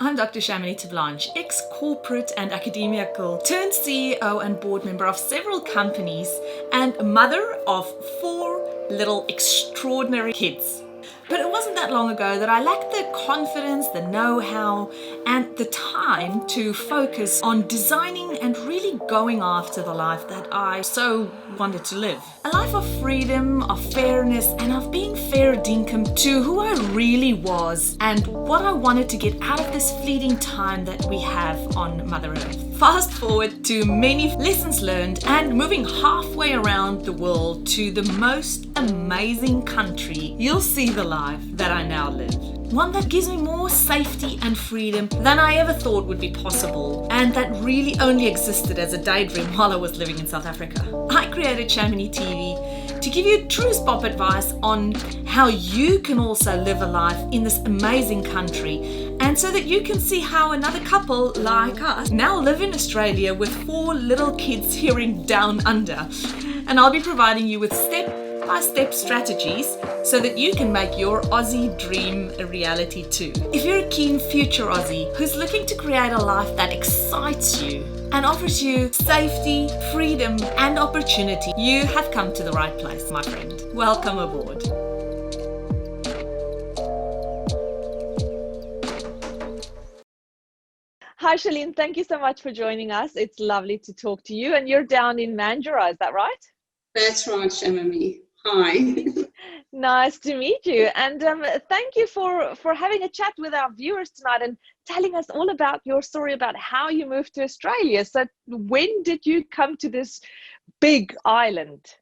I'm Dr. Chamonix Blanche, ex-corporate and academical, turned CEO and board member of several companies and mother of 4 little extraordinary kids. But it wasn't that long ago that I lacked the confidence, the know-how, and the time to focus on designing and really going after the life that I so wanted to live. A life of freedom, of fairness, and of being fair dinkum to who I really was and what I wanted to get out of this fleeting time that we have on Mother Earth. Fast forward to many lessons learned and moving halfway around the world to the most amazing country, you'll see the life that I now live. One that gives me more safety and freedom than I ever thought would be possible, and that really only existed as a daydream while I was living in South Africa. I created Chamonix TV to give you true spot advice on how you can also live a life in this amazing country, and so that you can see how another couple like us now live in Australia with 4 little kids hearing down under. And I'll be providing you with step-by-step strategies so that you can make your Aussie dream a reality too. If you're a keen future Aussie who's looking to create a life that excites you and offers you safety, freedom, and opportunity, you have come to the right place, my friend. Welcome aboard. Hi, Charlene. Thank you so much for joining us. It's lovely to talk to you. And you're down in Mandurah, is that right? That's right, Chamonix. Hi. Nice to meet you. And thank you for having a chat with our viewers tonight and telling us all about your story about how you moved to Australia. So when did you come to this big island?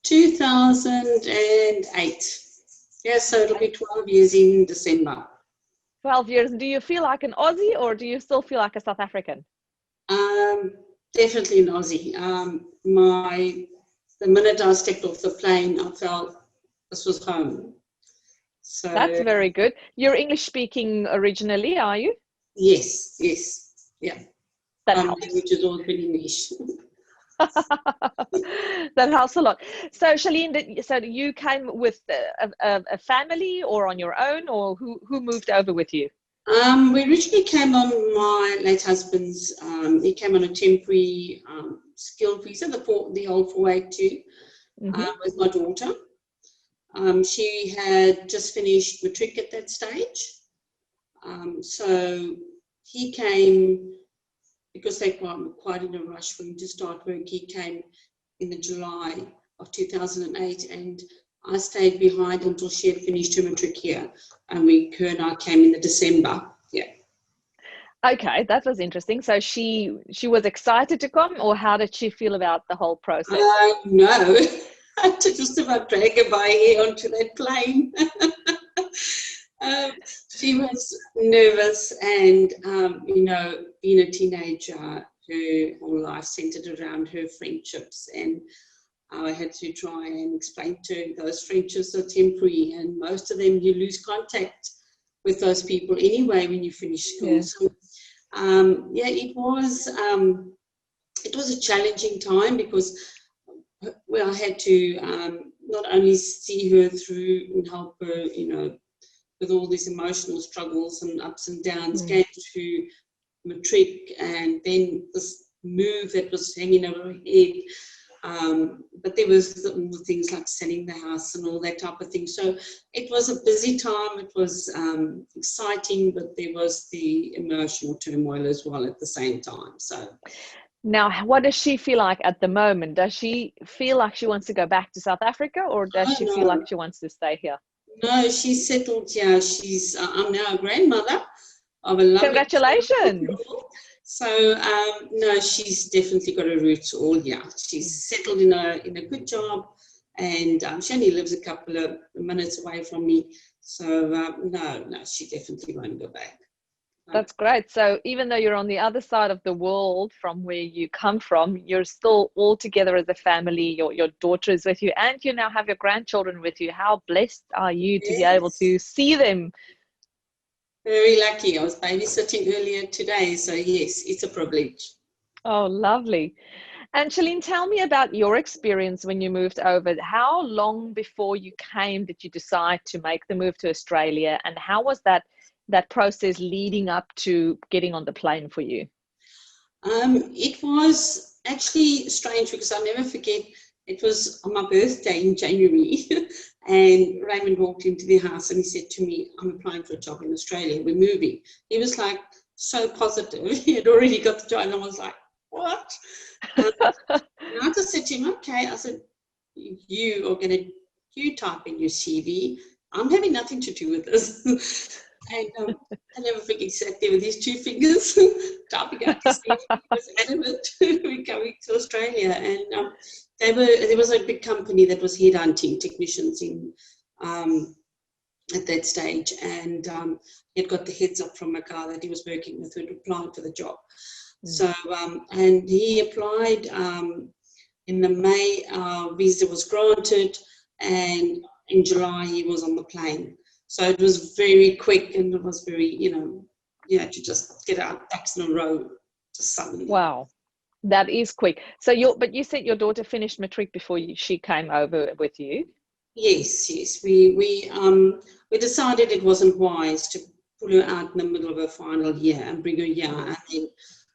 2008. Yeah, so it'll be 12 years in December. 12 years. Do you feel like an Aussie or do you still feel like a South African? Definitely an Aussie. The minute I stepped off the plane, I felt this was home. So that's very good. You're English speaking originally, are you? Yes, yeah. That helps. Language is all pretty English. That helps a lot. So Charlene, so you came with a family or on your own, or who moved over with you? We originally came on my late husband's. He came on a temporary skilled visa, the old 482, with my daughter. She had just finished matric at that stage. So he came because they were quite in a rush for him to start work. He came in the July of 2008, and I stayed behind until she had finished her matric here, and her and I came in the December. Yeah. Okay, that was interesting. So she was excited to come, or how did she feel about the whole process? No, I had to just about drag her by here onto that plane. She was nervous, and being a teenager, her whole life centered around her friendships, and I had to try and explain to her those friendships are temporary, and most of them you lose contact with those people anyway when you finish school. Yeah. So it was a challenging time because I had to not only see her through and help her, with all these emotional struggles and ups and downs, going to matric, and then this move that was hanging over her head. But there was things like selling the house and all that type of thing. So it was a busy time. It was exciting, but there was the emotional turmoil as well at the same time. So now, what does she feel like at the moment? Does she feel like she wants to go back to South Africa, or does she feel like she wants to stay here? No, she's settled here. I'm now a grandmother of a lovely. Congratulations. So no, she's definitely got her roots all here. She's settled in a good job, and she only lives a couple of minutes away from me. So no, she definitely won't go back. That's great. So even though you're on the other side of the world from where you come from, you're still all together as a family. Your daughter is with you, and you now have your grandchildren with you. How blessed are you to be able to see them? Very lucky. I was babysitting earlier today, so yes, it's a privilege. Oh, lovely. And Charlene, tell me about your experience when you moved over. How long before you came did you decide to make the move to Australia, and how was that that process leading up to getting on the plane for you? It was actually strange because I'll never forget, it was on my birthday in January and Raymond walked into the house and he said to me, I'm applying for a job in Australia, we're moving. He was like so positive. He had already got the job and I was like, what? And I just said to him, okay. I said, you type in your CV. I'm having nothing to do with this. And I never forget, he sat there with his two fingers, typing out his CV. He was adamant we're coming to Australia. And there was a big company that was headhunting technicians in at that stage. And he had got the heads up from a guy that he was working with who had applied for the job. So, and he applied in the May, visa was granted, and in July he was on the plane. So it was very quick, and it was very, you had to just get our ducks in a row just suddenly. Wow, that is quick. So but you said your daughter finished matric before she came over with you? Yes. We decided it wasn't wise to pull her out in the middle of her final year and bring her here and then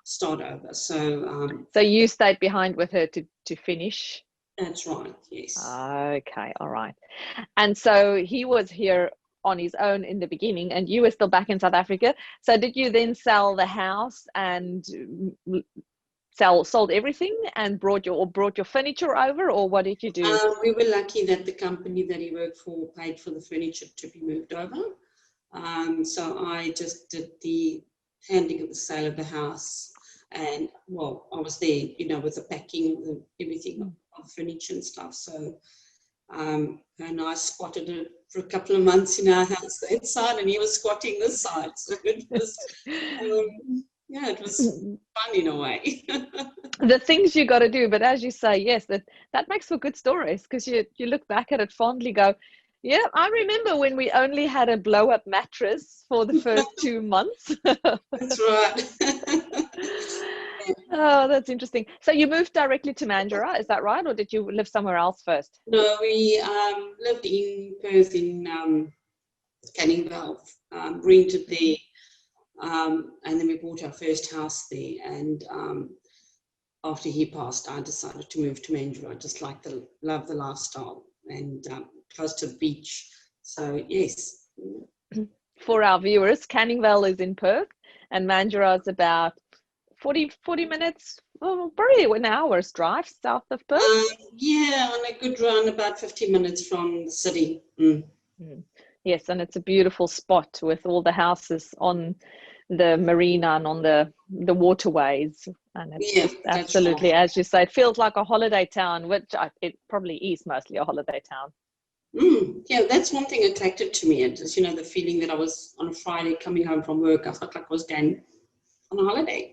start over. So so you stayed behind with her to finish? That's right, yes. Okay, all right. And so he was here on his own in the beginning and you were still back in South Africa. So did you then sell the house and sold everything and brought your furniture over, or what did you do? We were lucky that the company that he worked for paid for the furniture to be moved over. So I just did the handling of the sale of the house, and well, I was there, with the packing of everything of furniture and stuff. So her and I squatted it for a couple of months in our house that side, and he was squatting this side. So it was, it was fun in a way. The things you got to do, but as you say, yes, that makes for good stories, because you look back at it fondly, go, yeah, I remember when we only had a blow-up mattress for the first 2 months. That's right. Oh, that's interesting. So you moved directly to Mandurah, is that right? Or did you live somewhere else first? No, we lived in Perth in Canning Vale, rented there, and then we bought our first house there. And after he passed, I decided to move to Mandurah. I just love the lifestyle and close to the beach. So, yes. For our viewers, Canning Vale is in Perth and Mandurah is about 40 minutes, probably an hour's drive south of Perth. Yeah, on a good run, about 50 minutes from the city. Yes, and it's a beautiful spot with all the houses on the marina and on the waterways, and it's just absolutely, right. As you say, it feels like a holiday town, which it probably is mostly a holiday town. Yeah, that's one thing attracted to me. It just, the feeling that I was on a Friday coming home from work, I felt like I was going on a holiday,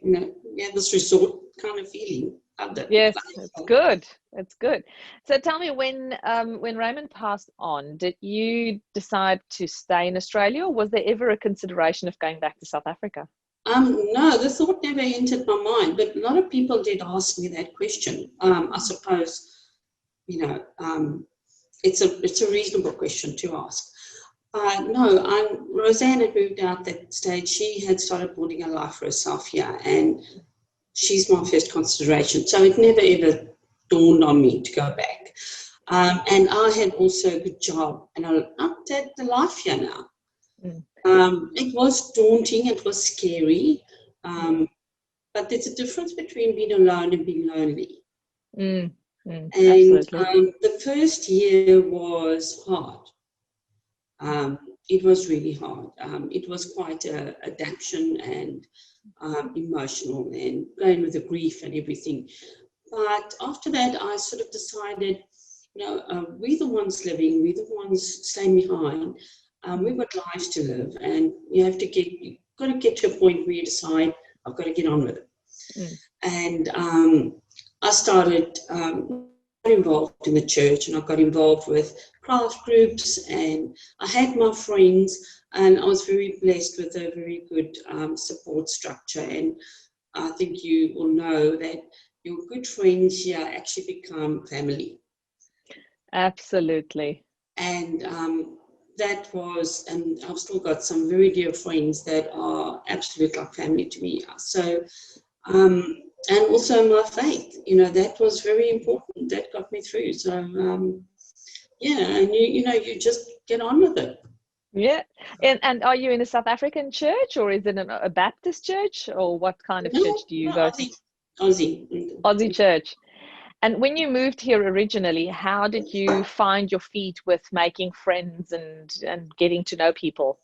this resort kind of feeling. Yes, it's good. So tell me, when Raymond passed on, did you decide to stay in Australia, or was there ever a consideration of going back to South Africa? No, the thought never entered my mind, but a lot of people did ask me that question. I suppose, it's a reasonable question to ask. No, Roseanne had moved out that stage. She had started building a life for herself here, and she's my first consideration. So it never ever dawned on me to go back. And I had also a good job, and I had the life here now. It was daunting, it was scary, but there's a difference between being alone and being lonely. And the first year was hard. It was really hard. It was quite an adaptation and emotional, and going with the grief and everything. But after that, I sort of decided, we're the ones living, we're the ones staying behind. We've got lives to live, and you've got to get to a point where you decide, I've got to get on with it. And I started involved in the church, and I got involved with craft groups, and I had my friends, and I was very blessed with a very good support structure. And I think you will know that your good friends here actually become family. Absolutely. And that was, and I've still got some very dear friends that are absolute like family to me. So, and also my faith, that was very important. That got me through. So, yeah, and you just get on with it. Yeah. And are you in a South African church, or is it a Baptist church, or what kind of church do you go to? Aussie church. And when you moved here originally, how did you find your feet with making friends and getting to know people?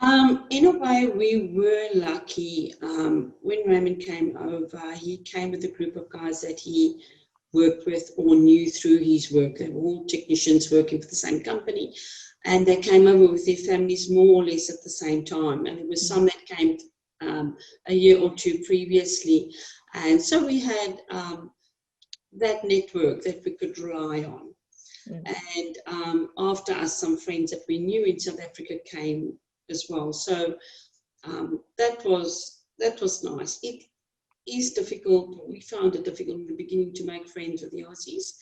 In a way, we were lucky. When Raymond came over, he came with a group of guys that he worked with or knew through his work. They were all technicians working for the same company, and they came over with their families more or less at the same time. And there were some that came a year or two previously. And so we had that network that we could rely on. And after us, some friends that we knew in South Africa came as well. So that was nice. It is difficult. We found it difficult in the beginning to make friends with the Aussies.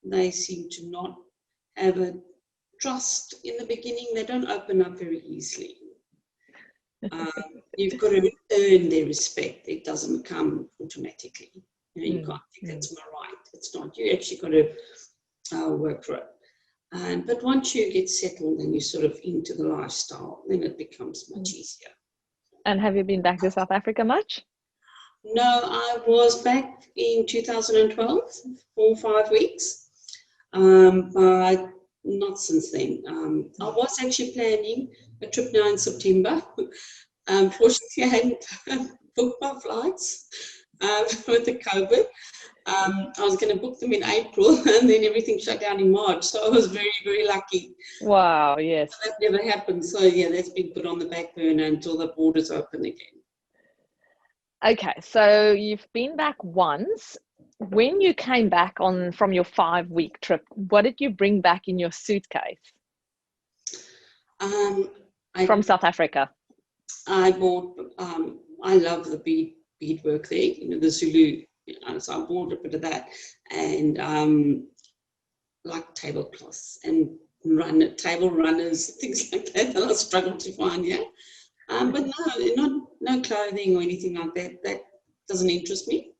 They seem to not have a trust in the beginning. They don't open up very easily. You've got to earn their respect. It doesn't come automatically. You can't think that's my right. It's not. You actually got to work for it. But once you get settled and you're sort of into the lifestyle, then it becomes much easier. And have you been back to South Africa much? No, I was back in 2012 for 5 weeks, but not since then. I was actually planning a trip now in September. Fortunately, I hadn't booked my flights with the COVID. I was going to book them in April, and then everything shut down in March. So I was very, very lucky. Wow, yes. So that never happened. So yeah, that's been put on the back burner until the borders open again. Okay, so you've been back once. When you came back from your 5-week trip, what did you bring back in your suitcase? From South Africa. I bought, I love the beadwork there, the Zulu. So I bought a bit of that, and like tablecloths and table runners, things like that I struggled to find, yeah. But no clothing or anything like that. That doesn't interest me.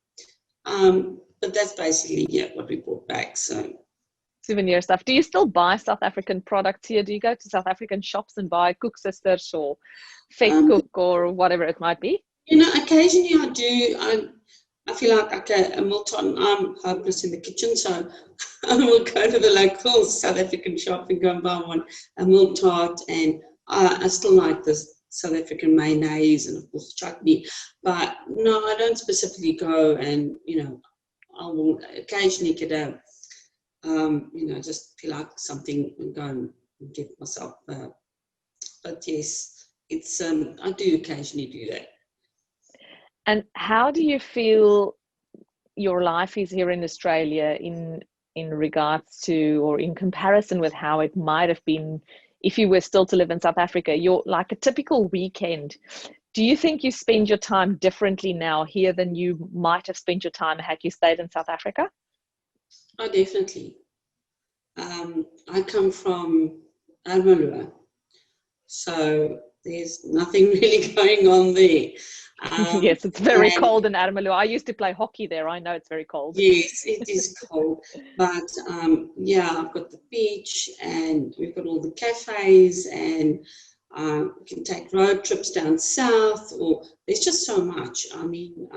But that's basically what we brought back. So souvenir stuff. Do you still buy South African products here? Do you go to South African shops and buy Cook Sisters or Vet Cook or whatever it might be? Occasionally I do. I feel like a Milton, I'm hopeless in the kitchen, so I will go to the local South African shop and go and buy a milk tart, and I still like this South African mayonnaise and of course chutney, but no, I don't specifically go, and I will occasionally get a just feel like something and go and get myself, but yes, it's I do occasionally do that. And how do you feel your life is here in Australia in regards to, or in comparison with how it might have been if you were still to live in South Africa? You're like a typical weekend. Do you think you spend your time differently now here than you might have spent your time had you stayed in South Africa? Oh, definitely. I come from Mandurah, so there's nothing really going on there. Yes, it's very cold in Mandurah. I used to play hockey there. I know it's very cold. Yes, it is cold. But I've got the beach, and we've got all the cafes, and we can take road trips down south, or there's just so much. I mean,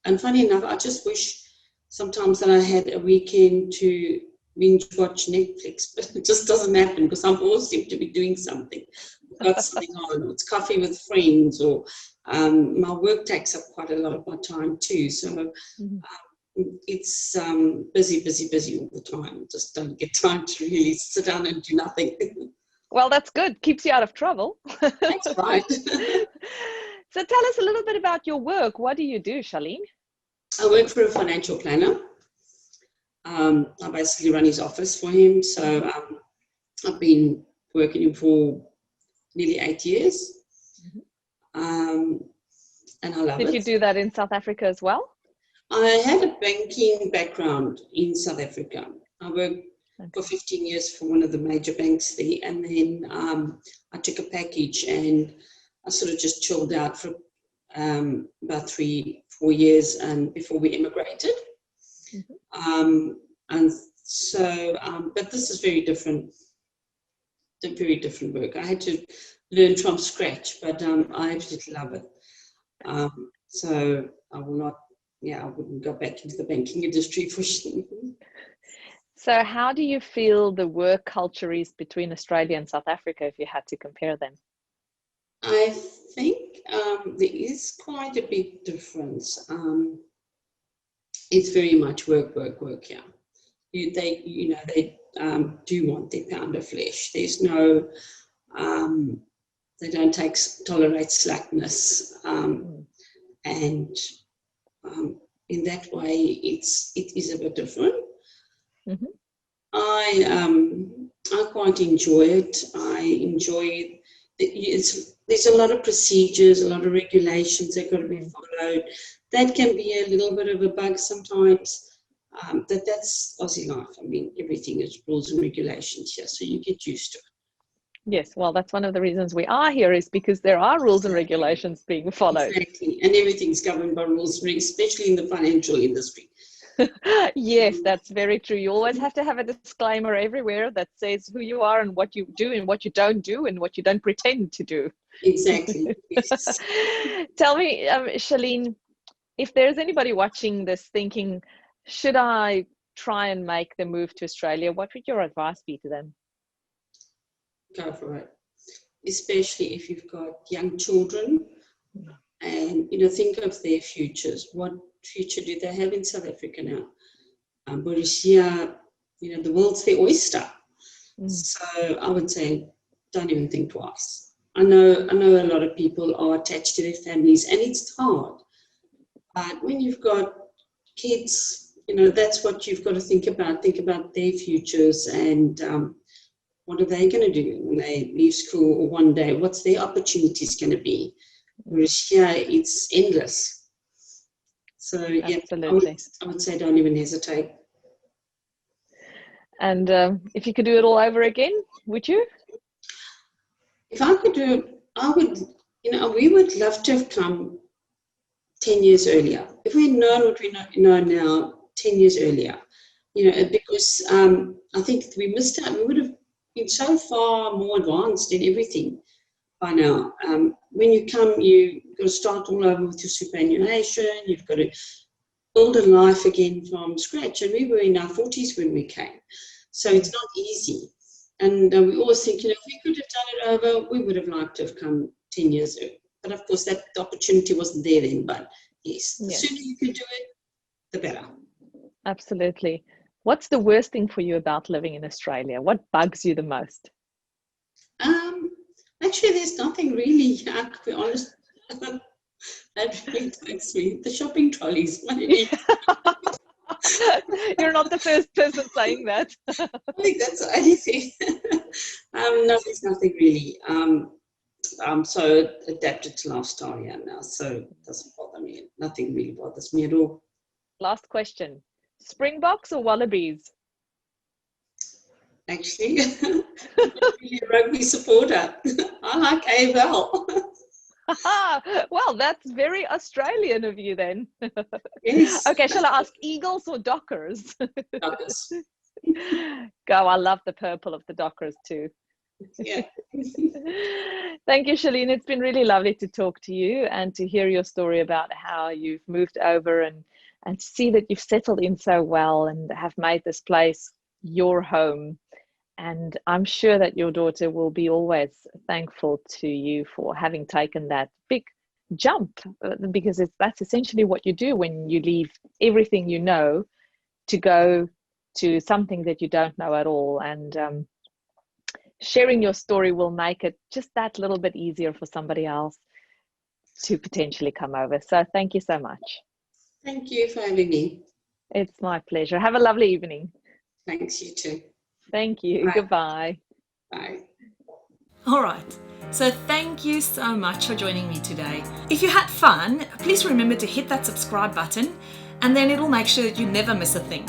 and funny enough, I just wish sometimes that I had a weekend to binge watch Netflix, but it just doesn't happen because I'm always seem to be doing something. I've got something on, or it's coffee with friends, or my work takes up quite a lot of my time too. So it's busy all the time. Just don't get time to really sit down and do nothing. Well, that's good. Keeps you out of trouble. That's right. So tell us a little bit about your work. What do you do, Charlene? I work for a financial planner. I basically run his office for him. So I've been working for nearly 8 years. And I love it. Did you do that in South Africa as well? I had a banking background in South Africa. I worked for 15 years for one of the major banks there. And then I took a package and I sort of just chilled out for about 3-4 years and before we immigrated. And so, but this is very different work. I had to learn from scratch, but I absolutely love it. So I will not, I wouldn't go back into the banking industry for sure. So how do you feel the work culture is between Australia and South Africa if you had to compare them? I think there is quite a big difference. It's very much work here. They do want their pound of flesh. There's no, they don't tolerate slackness, and in that way, it is a bit different. I quite enjoy it. I enjoy there's a lot of procedures, a lot of regulations that got to be followed. That can be a little bit of a bug sometimes. That's Aussie life. I mean, everything is rules and regulations here, so you get used to it. Yes, well, that's one of the reasons we are here, is because there are rules and regulations being followed. Exactly, and everything's governed by rules, especially in the financial industry. Yes, that's very true. You always have to have a disclaimer everywhere that says who you are and what you do and what you don't do and what you don't pretend to do. Exactly. Yes. Tell me, Charlene, if there's anybody watching this thinking, should I try and make the move to Australia, what would your advice be to them? Go for it, especially if you've got young children, and think of their futures. What future do they have in South Africa now? Whereas here, the world's their oyster. So I would say, don't even think twice. I know a lot of people are attached to their families, and it's hard. But when you've got kids, that's what you've got to think about. Think about their futures and what are they going to do when they leave school, or one day, what's their opportunities going to be? Whereas here, it's endless. So, yeah, absolutely. I would say don't even hesitate. And if you could do it all over again, would you? If I could do it, I would, we would love to have come 10 years earlier. If we had known what we know now 10 years earlier, because I think we missed out. We would have been so far more advanced in everything by now. When you come, you've got to start all over with your superannuation. You've got to build a life again from scratch. And we were in our 40s when we came. So it's not easy. And we always think, if we could have done it over, we would have liked to have come 10 years earlier. But of course, the opportunity wasn't there then. But yes, the sooner you can do it, the better. Absolutely. What's the worst thing for you about living in Australia? What bugs you the most? Actually, there's nothing really, to be honest. That really bugs me. The shopping trolleys. You're not the first person saying that. I think that's the only thing. No, there's nothing really. I'm so adapted to lifestyle here now, so it doesn't bother me. Nothing really bothers me at all. Last question. Springboks or Wallabies? Actually, I'm really a rugby supporter. I like AFL. Well, that's very Australian of you then. Yes. Okay, shall I ask Eagles or Dockers? Dockers. Go, I love the purple of the Dockers too. Yeah. Thank you, Charlene. It's been really lovely to talk to you and to hear your story about how you've moved over and to see that you've settled in so well and have made this place your home. And I'm sure that your daughter will be always thankful to you for having taken that big jump, because that's essentially what you do when you leave everything you know to go to something that you don't know at all. And sharing your story will make it just that little bit easier for somebody else to potentially come over. So thank you so much. Thank you for having me. It's my pleasure. Have a lovely evening. Thanks, you too. Thank you. Bye. Goodbye. Bye. All right. So thank you so much for joining me today. If you had fun, please remember to hit that subscribe button, and then it'll make sure that you never miss a thing.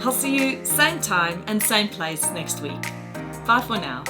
I'll see you same time and same place next week. Bye for now.